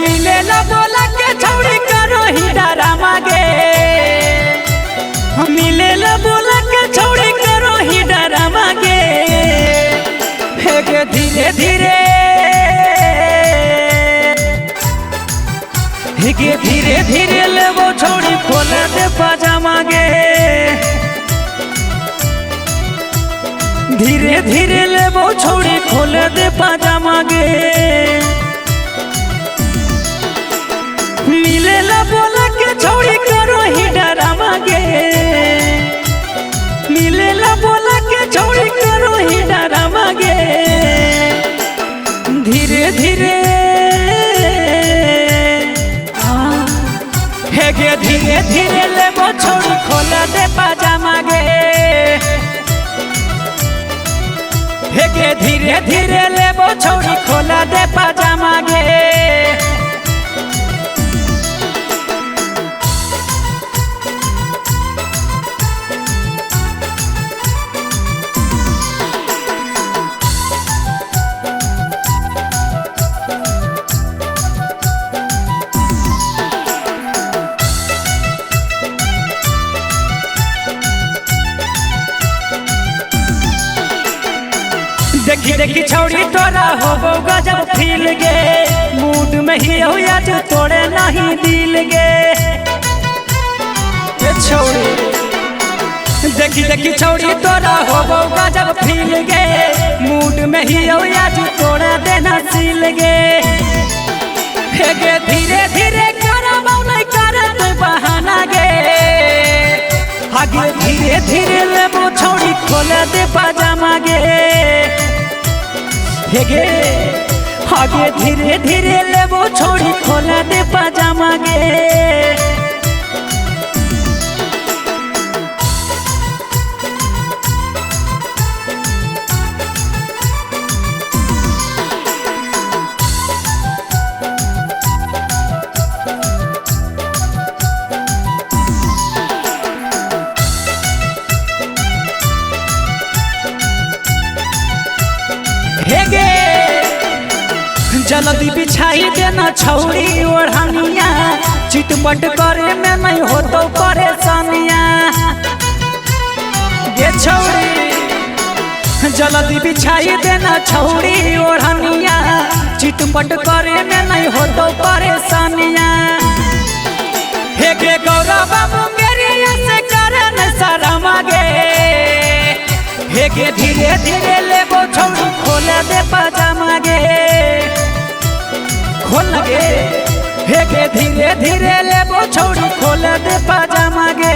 मिले ला बोला के छौड़ी करो ही डरामा गे मिले ला बोला के छौड़ी करो ही डरामा गे धीरे धीरे धीरे धीरे ले वो छौड़ी खोल दे पाजामा गे धीरे धीरे ले वो छौड़ी खोल दे पाजामा गे मिले ला बोला के छौड़ी करो ही डरामा गे मिले ला बोला के छौड़ी करो ही डरामा गे धीरे धीरे धीरे धीरे ले वो छौड़ी खोल दे पाजामा गे धीरे धीरे ले वो छौड़ी खोल दे पाजामा गे देखी देखी छौड़ी तोरा हो गजब फील गे मूड में ही हो आज तोड़े नहीं दिल गे छौड़ी देखी देखी छौड़ी तोरा हो गजब फील गे मूड में ही हो आज तोड़े देना सील गे धीरे धीरे करबौ नहीं करत बहाना गे आगे धीरे धीरे लेबो छौड़ी खोल दे पाजामा गे आगे धीरे धीरे ले वो छौड़ी खोल दे पाजामा गे जल्दी बिछाई देना छौड़ी ओढ़निया चिटपट करे में नहीं हो तो परेशानिया ये छौड़ी जल्दी बिछाई देना छौड़ी ओढ़निया चिटपट करे में नहीं हो तो परेशानिया गौरव बाबू मेरी से करे न शर्मा गे धीरे धीरे ले वो छौड़ी खोल दे पाजामा गे खोल गे धीरे धीरे ले वो छौड़ी खोल दे पाजामा गे।